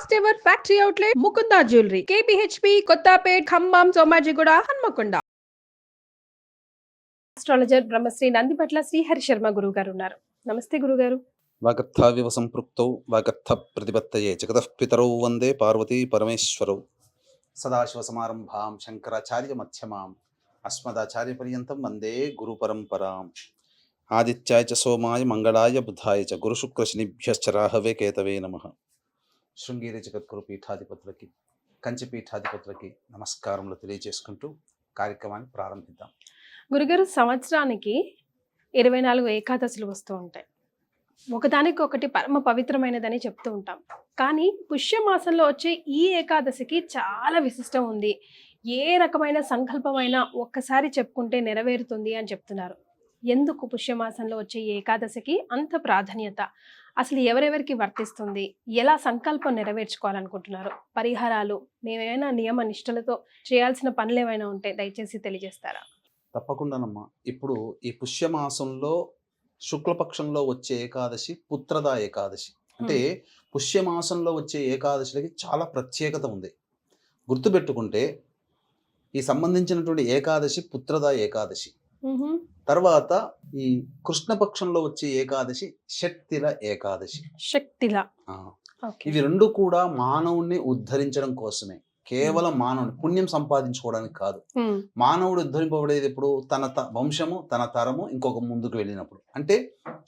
First ever factory outlet Mukunda jewellery KPHB Kothapet Khammam Somajiguda Hanamkonda. Astrologer Brahmashri Nandipatla Srihari Sharma గురువు గారు ఉన్నారు. నమస్తే గురుగారు. వాగర్థావివ సంపృక్తౌ వాగర్థ ప్రతిపత్తయే జగతః పితరౌ వందే పార్వతీ పరమేశ్వరౌ. సదాశివసమారంభాం శంకరాచార్య మధ్యమాం అస్మదాచార్య పర్యంతం వందే గురు పరంపరాం. ఆదిత్యాయ చ సోమాయ మంగళాయ బుధాయ చ గురుశుక్రశనిభ్యశ్చ రాహవే కేతవే నమః. శృంగేరి జగద్గురు పీఠాధిపతులకి కంచి పీఠాధిపతులకి నమస్కారములు తెలియజేసుకుంటూ కార్యక్రమాన్ని ప్రారంభిద్దాం. గురుగారు, సంవత్సరానికి 24 ఏకాదశులు వస్తూ ఉంటాయి. ఒకదానికి ఒకటి పరమ పవిత్రమైనదని చెప్తూ ఉంటాం. కానీ పుష్యమాసంలో వచ్చే ఈ ఏకాదశికి చాలా విశిష్టం ఉంది. ఏ రకమైన సంకల్పమైనా ఒక్కసారి చెప్పుకుంటే నెరవేరుతుంది అని చెప్తున్నారు. ఎందుకు పుష్యమాసంలో వచ్చే ఈ ఏకాదశికి అంత ప్రాధాన్యత? అసలు ఎవరెవరికి వర్తిస్తుంది? ఎలా సంకల్పం నెరవేర్చుకోవాలనుకుంటున్నారు? పరిహారాలు, మేమేమైనా నియమ నిష్టలతో చేయాల్సిన పనులు ఏమైనా ఉంటే దయచేసి తెలియజేస్తారా? తప్పకుండానమ్మా. ఇప్పుడు ఈ పుష్యమాసంలో శుక్లపక్షంలో వచ్చే ఏకాదశి పుత్రదా ఏకాదశి. అంటే పుష్యమాసంలో వచ్చే ఏకాదశికి చాలా ప్రత్యేకత ఉంది. గుర్తుపెట్టుకుంటే ఈ సంబంధించినటువంటి ఏకాదశి పుత్రదా ఏకాదశి. తర్వాత ఈ కృష్ణపక్షంలో వచ్చే ఏకాదశి షట్తిల ఏకాదశి. శక్తిలా ఇవి రెండు కూడా మానవుణ్ణి ఉద్ధరించడం కోసమే. కేవలం మానవుని పుణ్యం సంపాదించుకోవడానికి కాదు. మానవుడు ఉద్ధరింపబడేది ఎప్పుడు? తన వంశము, తన తరము ఇంకొక ముందుకు వెళ్ళినప్పుడు. అంటే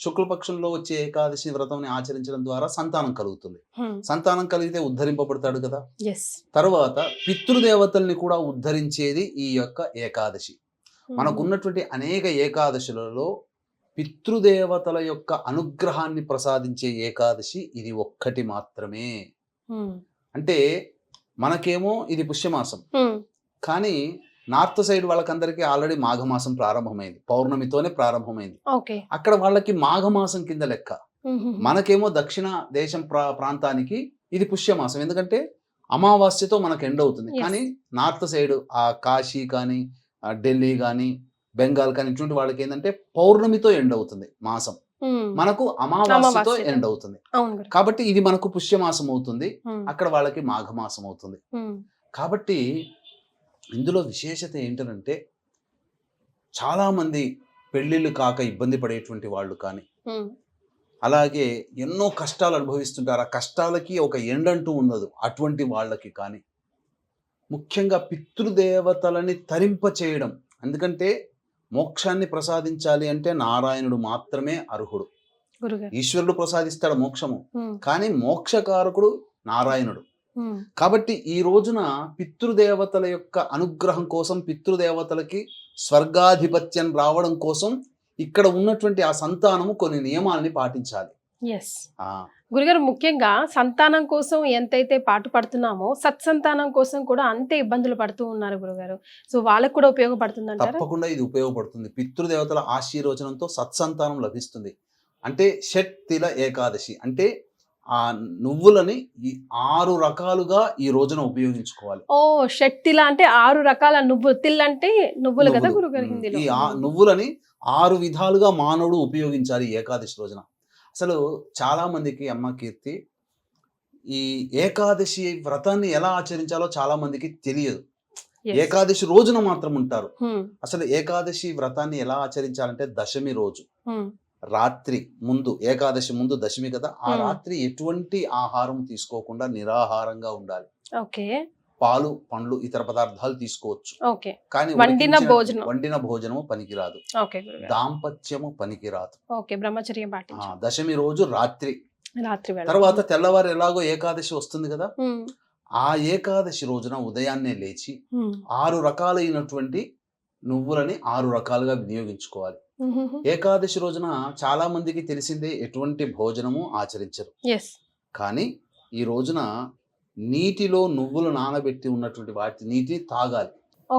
శుక్లపక్షంలో వచ్చే ఏకాదశి వ్రతం ఆచరించడం ద్వారా సంతానం కలుగుతుంది. సంతానం కలిగితే ఉద్ధరింపబడతాడు కదా. తర్వాత పితృదేవతల్ని కూడా ఉద్ధరించేది ఈ యొక్క ఏకాదశి. మనకున్నటువంటి అనేక ఏకాదశులలో పితృదేవతల యొక్క అనుగ్రహాన్ని ప్రసాదించే ఏకాదశి ఇది ఒక్కటి మాత్రమే. అంటే మనకేమో ఇది పుష్యమాసం, కానీ నార్త్ సైడ్ వాళ్ళకందరికీ ఆల్రెడీ మాఘమాసం ప్రారంభమైంది, పౌర్ణమితోనే ప్రారంభమైంది. అక్కడ వాళ్ళకి మాఘమాసం కింద లెక్క. మనకేమో దక్షిణ దేశం ప్రాంతానికి ఇది పుష్యమాసం, ఎందుకంటే అమావాస్యతో మనకు ఎండ్ అవుతుంది. కానీ నార్త్ సైడ్ ఆ కాశీ కానీ ఢిల్లీ కానీ బెంగాల్ కానీ ఇటువంటి వాళ్ళకి ఏంటంటే పౌర్ణమితో ఎండ్ అవుతుంది మాసం, మనకు అమావాస్యతో ఎండ్ అవుతుంది. కాబట్టి ఇది మనకు పుష్యమాసం అవుతుంది, అక్కడ వాళ్ళకి మాఘమాసం అవుతుంది. కాబట్టి ఇందులో విశేషత ఏంటంటే చాలా మంది పెళ్లిళ్ళు కాక ఇబ్బంది పడేటువంటి వాళ్ళు కానీ, అలాగే ఎన్నో కష్టాలు అనుభవిస్తుంటారు. ఆ కష్టాలకి ఒక ఎండ్ అంటూ ఉండదు. అటువంటి వాళ్ళకి కానీ ముఖ్యంగా పితృదేవతలని తరింప చేయడం. ఎందుకంటే మోక్షాన్ని ప్రసాదించాలి అంటే నారాయణుడు మాత్రమే అర్హుడు. ఈశ్వరుడు ప్రసాదిస్తాడు మోక్షము, కానీ మోక్షకారకుడు నారాయణుడు. కాబట్టి ఈ రోజున పితృదేవతల యొక్క అనుగ్రహం కోసం, పితృదేవతలకి స్వర్గాధిపత్యం రావడం కోసం ఇక్కడ ఉన్నటువంటి ఆ సంతానము కొన్ని నియమాల్ని పాటించాలి. గురుగారు, ముఖ్యంగా సంతానం కోసం ఎంతైతే పాటు పడుతున్నామో సత్సంతానం కోసం కూడా అంతే ఇబ్బందులు పడుతూ ఉన్నారు గురుగారు. సో వాళ్ళకు కూడా ఉపయోగపడుతుంది? తప్పకుండా ఇది ఉపయోగపడుతుంది. పితృదేవతల ఆశీర్వచనంతో సత్సంతానం లభిస్తుంది. అంటే షట్తిల ఏకాదశి అంటే ఆ నువ్వులని 6 రకాలుగా ఈ రోజున ఉపయోగించుకోవాలి. షట్తిల అంటే 6 రకాల నువ్వులు. తిల్ అంటే నువ్వులు కదా గురుగారు హిందీలో. ఈ నువ్వులని 6 విధాలుగా మానవుడు ఉపయోగించాలి ఏకాదశి రోజున. అసలు చాలా మందికి అమ్మ కీర్తి ఈ ఏకాదశి వ్రతాన్ని ఎలా ఆచరించాలో చాలా మందికి తెలియదు. ఏకాదశి రోజున మాత్రం ఉంటారు. అసలు ఏకాదశి వ్రతాన్ని ఎలా ఆచరించాలంటే దశమి రోజు రాత్రి ముందు, ఏకాదశి ముందు దశమి కదా, ఆ రాత్రి ఎటువంటి ఆహారం తీసుకోకుండా నిరాహారంగా ఉండాలి. పాలు, పండ్లు, ఇతర పదార్థాలు తీసుకోవచ్చు, కానీ వండిన భోజనము పనికిరాదు, దాంపత్యము పనికిరాదు. బ్రహ్మచర్యం దశమి రోజు రాత్రి. తర్వాత తెల్లవారు ఎలాగో ఏకాదశి వస్తుంది కదా, ఆ ఏకాదశి రోజున ఉదయాన్నే లేచి 6 రకాలైనటువంటి నువ్వులని 6 రకాలుగా వినియోగించుకోవాలి. ఏకాదశి రోజున చాలా మందికి తెలిసిందే ఎటువంటి భోజనము ఆచరించరు, కానీ ఈ రోజున నీటిలో నువ్వులు నానబెట్టి ఉన్నటువంటి వాటి నీటిని తాగాలి.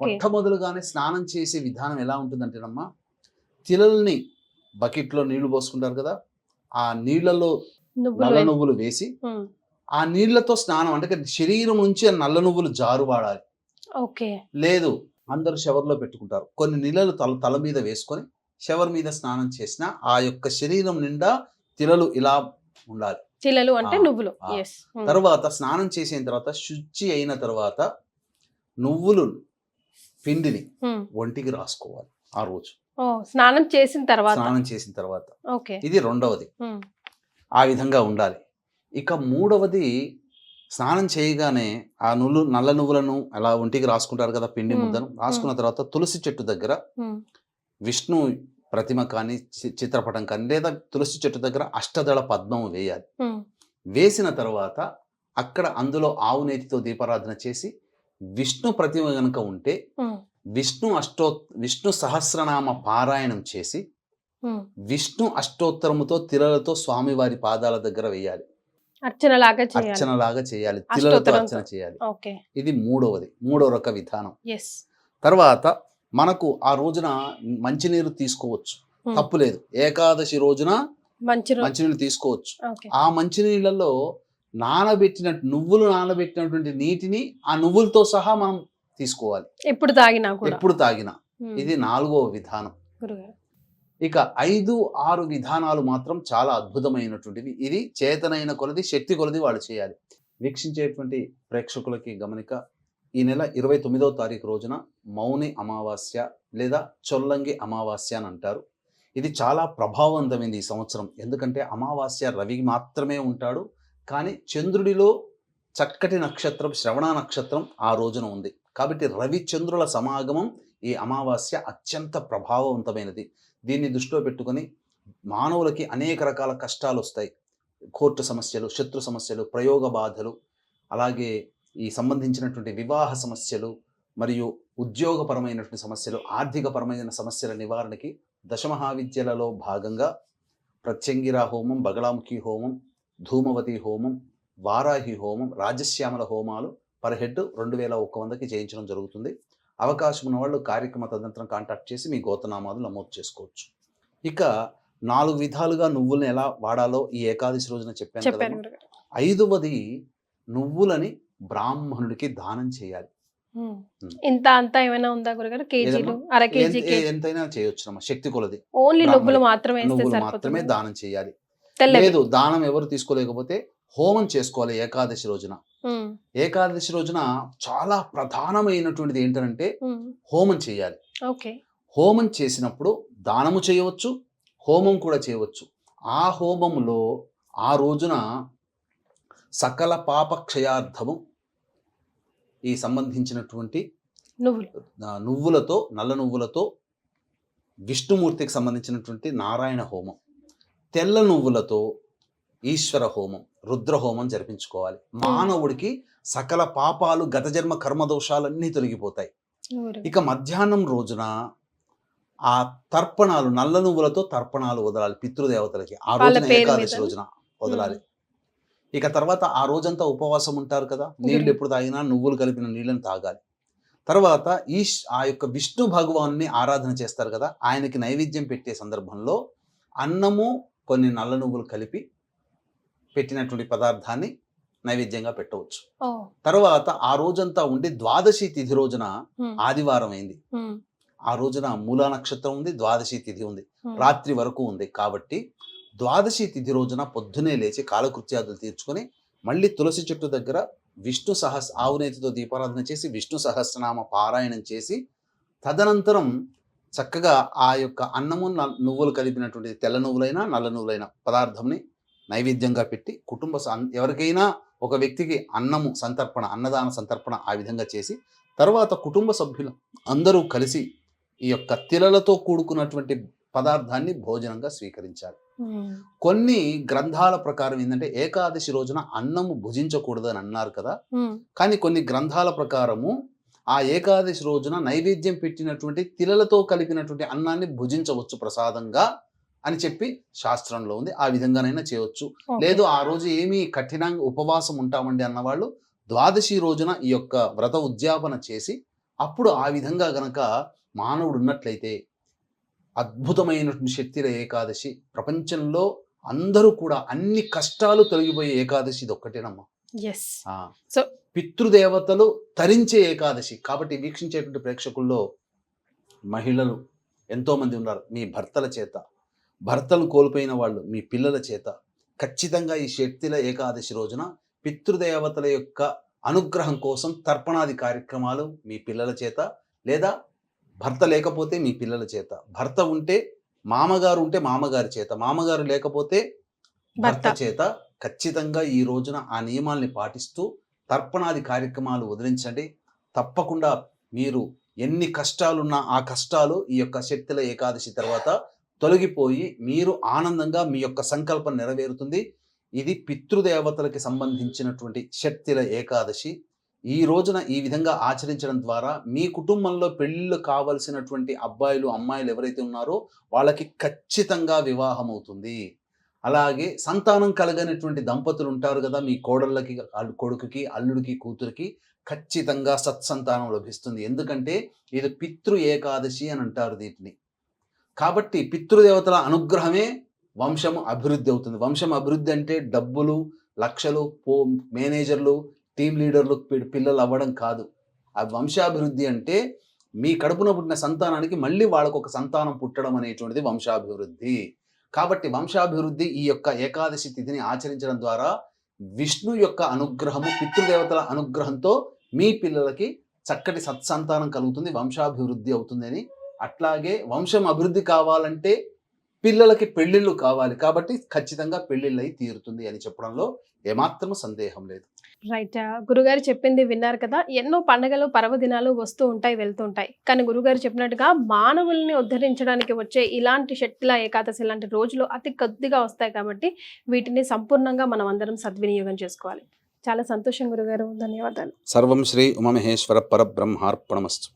మొట్టమొదలుగానే స్నానం చేసే విధానం ఎలా ఉంటుందంటేనమ్మా, తిలల్ని బకెట్లో నీళ్లు పోసుకుంటారు కదా, ఆ నీళ్లలో నల్ల నువ్వులు వేసి ఆ నీళ్లతో స్నానం, అంటే శరీరం నుంచి ఆ నల్ల నువ్వులు జారువాడాలి. లేదు అందరూ షవర్లో పెట్టుకుంటారు, కొన్ని నీళ్ళలు తల మీద వేసుకొని షవర్ మీద స్నానం చేసిన ఆ యొక్క శరీరం నిండా తిలలు ఇలా ఉండాలి. చిల్లలు అంటే ఆ, నువ్వులు. ఆ. ఎస్. తర్వాత స్నానం చేసిన తర్వాత శుచి అయిన తర్వాత నువ్వులు పిండిని ఒంటికి రాసుకోవాలి ఆ రోజు, ఓ, స్నానం చేసిన తర్వాత. స్నానం చేసిన తర్వాత. ఓకే. ఇది రెండవది, ఆ విధంగా ఉండాలి. ఇక మూడవది, స్నానం చేయగానే ఆ నల్ల నువ్వులను అలా ఒంటికి రాసుకుంటారు కదా, పిండి ముద్దను రాసుకున్న తర్వాత తులసి చెట్టు దగ్గర విష్ణు ప్రతిమ కానీ చిత్రపటం కానీ లేదా తులసి చెట్టు దగ్గర అష్టదళ పద్మం వేయాలి. వేసిన తర్వాత అక్కడ అందులో ఆవు నేతితో దీపారాధన చేసి విష్ణు ప్రతిమ గనుక ఉంటే విష్ణు సహస్రనామ పారాయణం చేసి విష్ణు అష్టోత్తరముతో తిలలతో స్వామివారి పాదాల దగ్గర వేయాలి. అర్చనలాగా చేయాలి, తిలలతో అర్చన చేయాలి. ఇది మూడవ రక విధానం. తర్వాత మనకు ఆ రోజున మంచినీరు తీసుకోవచ్చు, తప్పులేదు. ఏకాదశి రోజున మంచినీళ్ళు తీసుకోవచ్చు. ఆ మంచినీళ్ళలో నువ్వులు నానబెట్టినటువంటి నీటిని ఆ నువ్వులతో సహా మనం తీసుకోవాలి ఎప్పుడు తాగినా. ఇది 4వ విధానం. ఇక 5, 6 విధానాలు మాత్రం చాలా అద్భుతమైనటువంటివి. ఇది చేతనైన కొలది, శక్తి కొలది వాళ్ళు చేయాలి. వీక్షించేటువంటి ప్రేక్షకులకి గమనిక, ఈ నెల 29వ తారీఖు రోజున మౌని అమావాస్య లేదా చొల్లంగి అమావాస్య అని అంటారు. ఇది చాలా ప్రభావవంతమైంది ఈ సంవత్సరం. ఎందుకంటే అమావాస్య రవి మాత్రమే ఉంటాడు, కానీ చంద్రుడిలో చక్కటి నక్షత్రం శ్రవణ నక్షత్రం ఆ రోజున ఉంది. కాబట్టి రవి చంద్రుల సమాగమం ఈ అమావాస్య అత్యంత ప్రభావవంతమైనది. దీన్ని దృష్టిలో పెట్టుకొని మానవులకి అనేక రకాల కష్టాలు వస్తాయి. కోర్టు సమస్యలు, శత్రు సమస్యలు, ప్రయోగ బాధలు, అలాగే ఈ సంబంధించినటువంటి వివాహ సమస్యలు మరియు ఉద్యోగపరమైనటువంటి సమస్యలు, ఆర్థికపరమైన సమస్యల నివారణకి దశమహావిద్యలలో భాగంగా ప్రత్యంగిరా హోమం, బగళాముఖి హోమం, ధూమవతి హోమం, వారాహి హోమం, రాజశ్యామల హోమాలు పర్ హెడ్ 2100కి చేయించడం జరుగుతుంది. అవకాశం ఉన్న వాళ్ళు కార్యక్రమ తదనంతరం కాంటాక్ట్ చేసి మీ గోత్రనామాలు నమోదు చేసుకోవచ్చు. ఇక 4 విధాలుగా నువ్వులను ఎలా వాడాలో ఈ ఏకాదశి రోజున చెప్పాను కదా. 5వది, నువ్వులని బ్రాహ్మణుడికి దానం చేయాలి. ఇంత అంతా ఏమైనా ఉందా గురుగారు? కేజీలు, అర కేజీ, ఎంతైనా చేయొచ్చు. శక్తి కొలది. ఓన్లీ నువ్వులు మాత్రమే దానం చేయాలి. లేదు దానం ఎవరు తీసుకోలేకపోతే హోమం చేసుకోవాలి ఏకాదశి రోజున. ఏకాదశి రోజున చాలా ప్రధానమైనటువంటిది ఏంటంటే హోమం చేయాలి. హోమం చేసినప్పుడు దానము చేయవచ్చు, హోమం కూడా చేయవచ్చు. ఆ హోమంలో ఆ రోజున సకల పాప క్షయార్థము ఈ సంబంధించినటువంటి నువ్వులతో, నల్ల నువ్వులతో విష్ణుమూర్తికి సంబంధించినటువంటి నారాయణ హోమం, తెల్ల నువ్వులతో ఈశ్వర హోమం, రుద్ర హోమం జరిపించుకోవాలి. మానవుడికి సకల పాపాలు, గత జన్మ కర్మదోషాలన్నీ తొలగిపోతాయి. ఇక మధ్యాహ్నం రోజున ఆ తర్పణాలు, నల్ల నువ్వులతో తర్పణాలు వదలాలి పితృదేవతలకి. ఆ రోజున ఏకాదశి రోజున వదలాలి. ఇక తర్వాత ఆ రోజంతా ఉపవాసం ఉంటారు కదా, నీళ్లు ఎప్పుడు తాగినా నువ్వులు కలిపిన నీళ్ళని తాగాలి. తర్వాత ఆ యొక్క విష్ణు భగవాన్ని ఆరాధన చేస్తారు కదా, ఆయనకి నైవేద్యం పెట్టే సందర్భంలో అన్నము, కొన్ని నల్ల నువ్వులు కలిపి పెట్టినటువంటి పదార్థాన్ని నైవేద్యంగా పెట్టవచ్చు. తర్వాత ఆ రోజంతా ఉండి ద్వాదశి తిథి రోజున, ఆదివారం అయింది, ఆ రోజున మూలా నక్షత్రం ఉంది, ద్వాదశి తిథి ఉంది, రాత్రి వరకు ఉంది. కాబట్టి ద్వాదశి తిథి రోజున పొద్దునే లేచి కాలకృత్యాదులు తీర్చుకొని మళ్ళీ తులసి చెట్టు దగ్గర ఆవునేతితో దీపారాధన చేసి విష్ణు సహస్రనామ పారాయణం చేసి తదనంతరం చక్కగా ఆ యొక్క అన్నము, నువ్వులు కలిపినటువంటి తెల్ల నువ్వులైనా నల్ల నువ్వులైన పదార్థంని నైవేద్యంగా పెట్టి ఎవరికైనా ఒక వ్యక్తికి అన్నము సంతర్పణ, అన్నదాన సంతర్పణ ఆ విధంగా చేసి తర్వాత కుటుంబ సభ్యులు అందరూ కలిసి ఈ యొక్క తిలలతో కూడుకున్నటువంటి పదార్థాన్ని భోజనంగా స్వీకరించాలి. కొన్ని గ్రంథాల ప్రకారం ఏంటంటే ఏకాదశి రోజున అన్నము భుజించకూడదు అని అన్నారు కదా, కానీ కొన్ని గ్రంథాల ప్రకారము ఆ ఏకాదశి రోజున నైవేద్యం పెట్టినటువంటి తిలలతో కలిపినటువంటి అన్నాన్ని భుజించవచ్చు ప్రసాదంగా అని చెప్పి శాస్త్రంలో ఉంది. ఆ విధంగానైనా చేయవచ్చు. లేదు ఆ రోజు ఏమీ కఠినంగా ఉపవాసం ఉంటామండి అన్నవాళ్ళు ద్వాదశి రోజున ఈ యొక్క వ్రత ఉద్యాపన చేసి అప్పుడు ఆ విధంగా గనక మానవుడు ఉన్నట్లయితే అద్భుతమైనటువంటి శక్తిల ఏకాదశి. ప్రపంచంలో అందరూ కూడా అన్ని కష్టాలు తొలగిపోయే ఏకాదశి ఇది ఒక్కటేనమ్మా. పితృదేవతలు తరించే ఏకాదశి. కాబట్టి వీక్షించేటువంటి ప్రేక్షకుల్లో మహిళలు ఎంతో మంది ఉన్నారు. మీ భర్తల చేత, భర్తలు కోల్పోయిన వాళ్ళు మీ పిల్లల చేత ఖచ్చితంగా ఈ షట్తిల ఏకాదశి రోజున పితృదేవతల యొక్క అనుగ్రహం కోసం తర్పణాది కార్యక్రమాలు మీ పిల్లల చేత, లేదా భర్త లేకపోతే మీ పిల్లల చేత, భర్త ఉంటే మామగారు ఉంటే మామగారి చేత, మామగారు లేకపోతే భర్త భర్త. చేత ఖచ్చితంగా ఈ రోజున ఆ నియమాల్ని పాటిస్తూ తర్పణాది కార్యక్రమాలు వదిలించండి. తప్పకుండా మీరు ఎన్ని కష్టాలున్నా ఆ కష్టాలు ఈ యొక్క శక్తుల ఏకాదశి తర్వాత తొలగిపోయి మీరు ఆనందంగా మీ యొక్క సంకల్పం నెరవేరుతుంది. ఇది పితృదేవతలకి సంబంధించినటువంటి శక్తుల ఏకాదశి. ఈ రోజున ఈ విధంగా ఆచరించడం ద్వారా మీ కుటుంబంలో పెళ్ళిళ్ళు కావలసినటువంటి అబ్బాయిలు అమ్మాయిలు ఎవరైతే ఉన్నారో వాళ్ళకి ఖచ్చితంగా వివాహం అవుతుంది. అలాగే సంతానం కలగనటువంటి దంపతులు ఉంటారు కదా, మీ కోడళ్ళకి, కొడుకుకి, అల్లుడికి, కూతురికి ఖచ్చితంగా సత్సంతానం లభిస్తుంది. ఎందుకంటే ఇది పితృ ఏకాదశి అని అంటారు దీన్ని. కాబట్టి పితృదేవతల అనుగ్రహమే వంశము అభివృద్ధి అవుతుంది. వంశం అభివృద్ధి అంటే డబ్బులు, లక్షలు, మేనేజర్లు, టీం లీడర్లు పిల్లలు అవ్వడం కాదు. ఆ వంశాభివృద్ధి అంటే మీ కడుపున పుట్టిన సంతానానికి మళ్ళీ వాళ్ళకు ఒక సంతానం పుట్టడం అనేటువంటిది వంశాభివృద్ధి. కాబట్టి వంశాభివృద్ధి ఈ యొక్క ఏకాదశి తిథిని ఆచరించడం ద్వారా విష్ణు యొక్క అనుగ్రహము, పితృదేవతల అనుగ్రహంతో మీ పిల్లలకి చక్కటి సత్సంతానం కలుగుతుంది, వంశాభివృద్ధి అవుతుందని. అట్లాగే వంశం అభివృద్ధి కావాలంటే పిల్లలకి పెళ్ళిళ్ళు కావాలి. కాబట్టి ఖచ్చితంగా పెళ్ళిళ్ళై తీరుతుంది అని చెప్పడంలో ఏమాత్రము సందేహం లేదు. రైట్. గురుగారు చెప్పింది విన్నారు కదా. ఎన్నో పండగలు, పర్వదినాలు వస్తూ ఉంటాయి, వెళ్తూ ఉంటాయి. కానీ గురుగారు చెప్పినట్టుగా మానవుల్ని ఉద్ధరించడానికి వచ్చే ఇలాంటి షట్టిల ఏకాదశి లాంటి రోజులు అతి కొద్దిగా వస్తాయి. కాబట్టి వీటిని సంపూర్ణంగా మనం అందరం సద్వినియోగం చేసుకోవాలి. చాలా సంతోషం గురుగారు. ధన్యవాదాలు. సర్వం శ్రీ ఉమామహేశ్వర పరబ్రహ్మార్పణమస్తు.